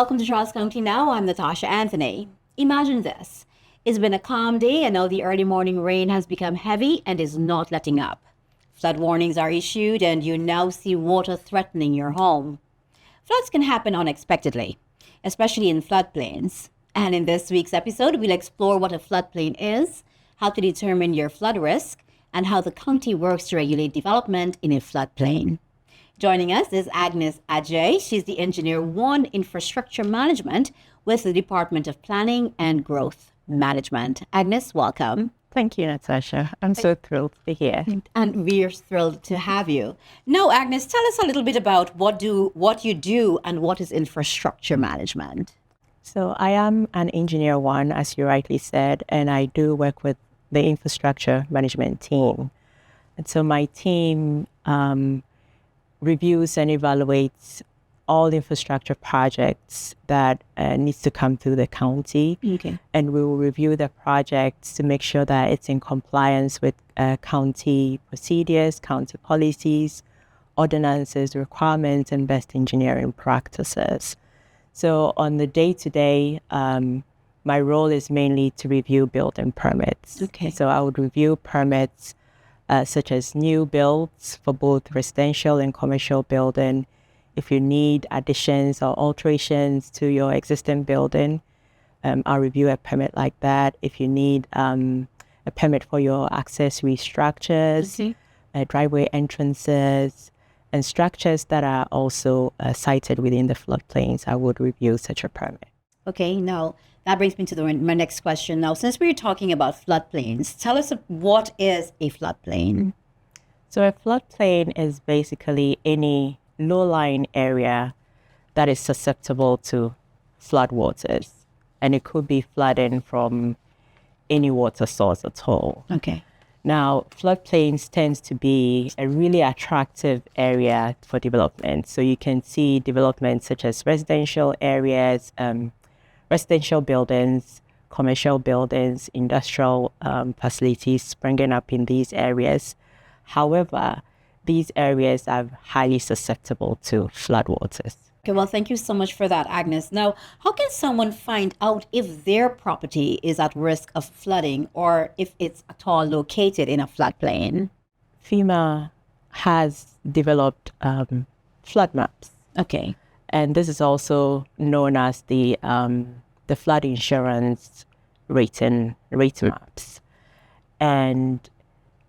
welcome to Charles County Now. I'm Natasha Anthony. Imagine this. It's been a calm day and now the early morning rain has become heavy and is not letting up. Flood warnings are issued and you now see water threatening your home. Floods can happen unexpectedly, especially in floodplains. And in this week's episode, we'll explore what a floodplain is, how to determine your flood risk, and how the county works to regulate development in a floodplain. Joining us is Agnes Adjei. She's the Engineer 1 Infrastructure Management with the Department of Planning and Growth Management. Agnes, welcome. Thank you, Natasha. I'm so thrilled to be here. And we're thrilled to have you. Now, Agnes, tell us a little bit about what you do and what is infrastructure management. So I am an Engineer 1, as you rightly said, and I do work with the infrastructure management team. And so my team reviews and evaluates all infrastructure projects that needs to come through the county. Okay. And we will review the projects to make sure that it's in compliance with county procedures, county policies, ordinances, requirements, and best engineering practices. So on the day-to-day, my role is mainly to review building permits. Okay. So I would review permits such as new builds for both residential and commercial building. If you need additions or alterations to your existing building, I'll review a permit like that. If you need a permit for your accessory structures, driveway entrances, and structures that are also sited within the floodplains, I would review such a permit. Okay, now that brings me to my next question. Now, since we're talking about floodplains, tell us what is a floodplain? So a floodplain is basically any low-lying area that is susceptible to floodwaters. And it could be flooding from any water source at all. Okay. Now, floodplains tends to be a really attractive area for development. So you can see development such as residential areas, residential buildings, commercial buildings, industrial facilities springing up in these areas. However, these areas are highly susceptible to floodwaters. Okay, well, thank you so much for that, Agnes. Now, how can someone find out if their property is at risk of flooding or if it's at all located in a floodplain? FEMA has developed flood maps. Okay. And this is also known as the flood insurance rating maps. And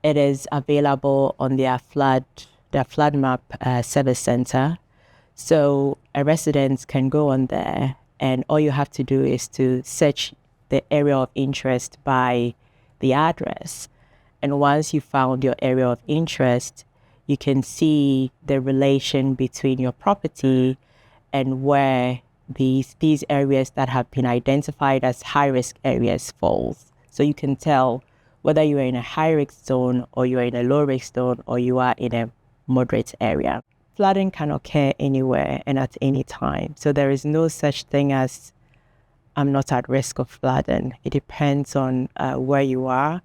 it is available on their flood map service center. So a resident can go on there and all you have to do is to search the area of interest by the address. And once you found your area of interest, you can see the relation between your property and where these areas that have been identified as high-risk areas falls. So you can tell whether you are in a high-risk zone or you are in a low-risk zone or you are in a moderate area. Flooding can occur anywhere and at any time. So there is no such thing as I'm not at risk of flooding. It depends on where you are.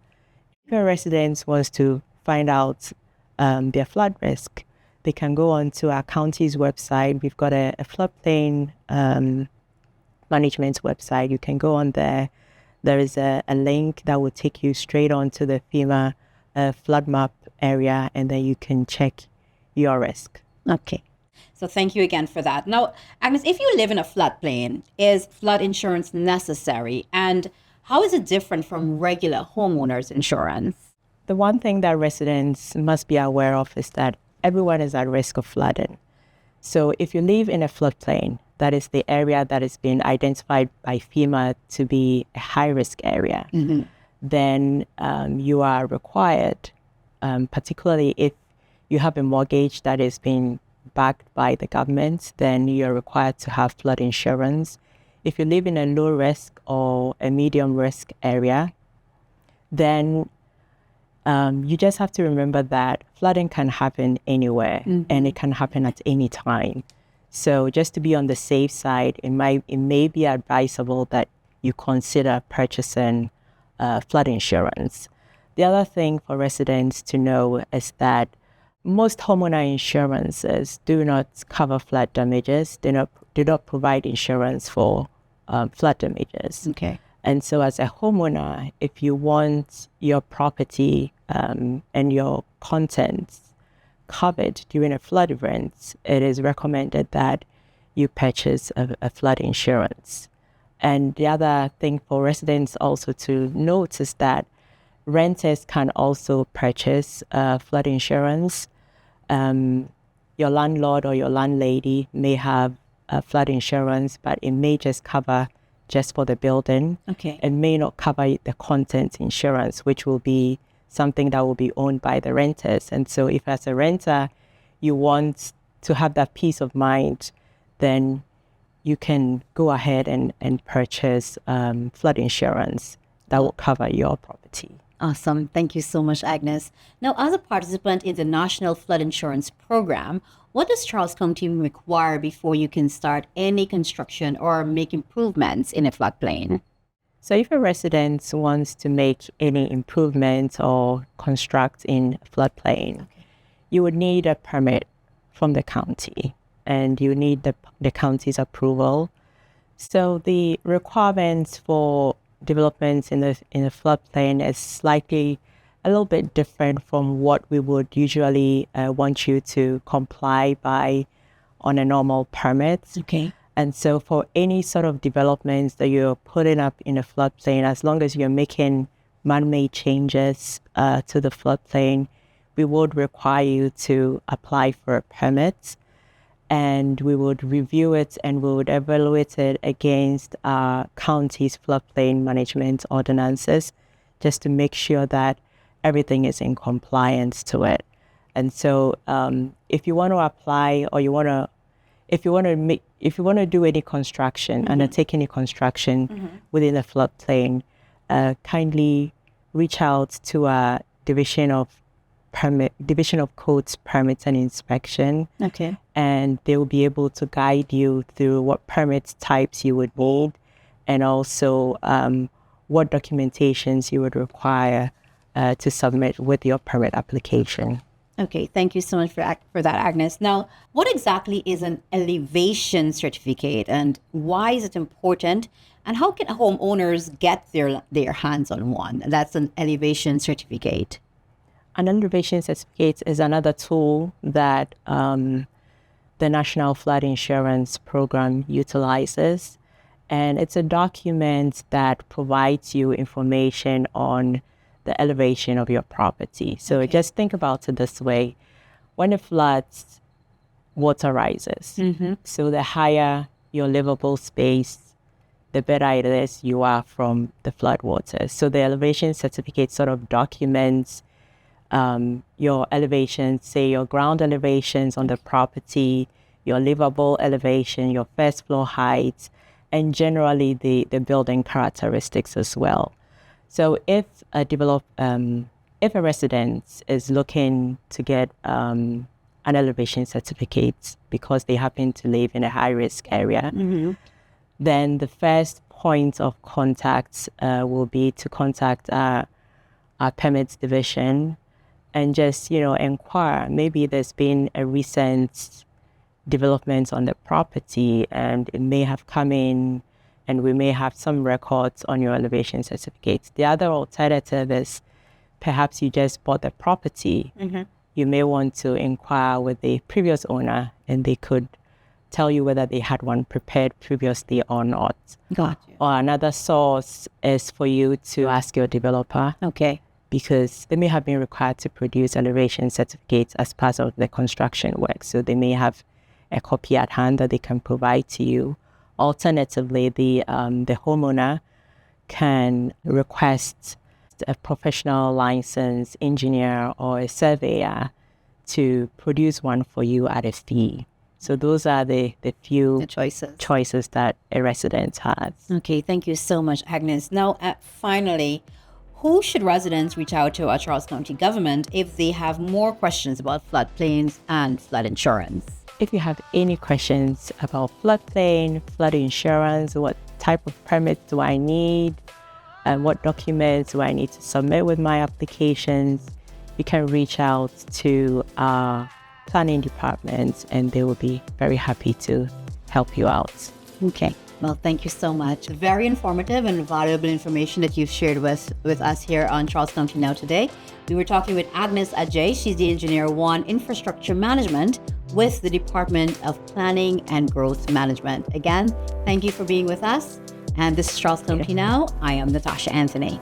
If a resident wants to find out their flood risk, they can go onto our county's website. We've got a floodplain management website. You can go on there. There is a link that will take you straight onto the FEMA flood map area, and then you can check your risk. Okay. So thank you again for that. Now, Agnes, if you live in a floodplain, is flood insurance necessary? And how is it different from regular homeowners insurance? The one thing that residents must be aware of is that everyone is at risk of flooding. So if you live in a floodplain, that is the area that is being identified by FEMA to be a high-risk area, then you are required, particularly if you have a mortgage that is being backed by the government, then you're required to have flood insurance. If you live in a low-risk or a medium-risk area, then you just have to remember that flooding can happen anywhere and it can happen at any time. So just to be on the safe side, it may be advisable that you consider purchasing flood insurance. The other thing for residents to know is that most homeowner insurances do not cover flood damages. They do not provide insurance for flood damages. Okay. And so as a homeowner, if you want your property and your contents covered during a flood event, it is recommended that you purchase a flood insurance. And the other thing for residents also to note is that renters can also purchase flood insurance. Your landlord or your landlady may have flood insurance, but it may just cover just for the building. Okay. It may not cover the content insurance, which will be something that will be owned by the renters. And so if as a renter, you want to have that peace of mind, then you can go ahead and purchase flood insurance that will cover your property. Awesome. Thank you so much, Agnes. Now, as a participant in the National Flood Insurance Program, what does Charles County require before you can start any construction or make improvements in a floodplain? So if a resident wants to make any improvements or construct in a floodplain, you would need a permit from the county, and you need the county's approval. So the requirements for developments in the floodplain is slightly a little bit different from what we would usually want you to comply by on a normal permit. Okay. And so for any sort of developments that you're putting up in a floodplain, as long as you're making man-made changes to the floodplain, we would require you to apply for a permit, and we would review it and we would evaluate it against our county's floodplain management ordinances, just to make sure that everything is in compliance to it. And so if you want to apply, or if you want to do any construction, undertake any construction within the floodplain, kindly reach out to our Division of Codes, Permits and Inspection. Okay. And they will be able to guide you through what permit types you would need, and also what documentations you would require to submit with your permit application. Okay, thank you so much for that, Agnes. Now, what exactly is an elevation certificate, and why is it important? And how can homeowners get their hands on one? That's an elevation certificate. An elevation certificate is another tool that the National Flood Insurance Program utilizes. And it's a document that provides you information on the elevation of your property. So just think about it this way. When it floods, water rises. So the higher your livable space, the better it is you are from the flood waters. So the elevation certificate sort of documents your elevations, say your ground elevations on the property, your livable elevation, your first floor height, and generally the building characteristics as well. So if a resident is looking to get an elevation certificate because they happen to live in a high-risk area, then the first point of contact will be to contact our permits division and just, inquire. Maybe there's been a recent development on the property and it may have come in, and we may have some records on your elevation certificate. The other alternative is perhaps you just bought the property. You may want to inquire with the previous owner, and they could tell you whether they had one prepared previously or not. Got you. Or another source is for you to ask your developer. Okay. Because they may have been required to produce elevation certificates as part of the construction work. So they may have a copy at hand that they can provide to you. Alternatively, the homeowner can request a professional licensed engineer or a surveyor to produce one for you at a fee. So those are the few choices that a resident has. Okay, thank you so much, Agnes. Now, finally, who should residents reach out to at Charles County government if they have more questions about floodplains and flood insurance? If you have any questions about floodplain, flood insurance, what type of permit do I need, and what documents do I need to submit with my applications, you can reach out to our planning department and they will be very happy to help you out. Okay. Well, thank you so much. Very informative and valuable information that you've shared with us here on Charles County Now today. We were talking with Agnes Adjei. She's the Engineer 1 Infrastructure Management with the Department of Planning and Growth Management. Again, thank you for being with us. And this is Charles County Now. I am Natasha Anthony.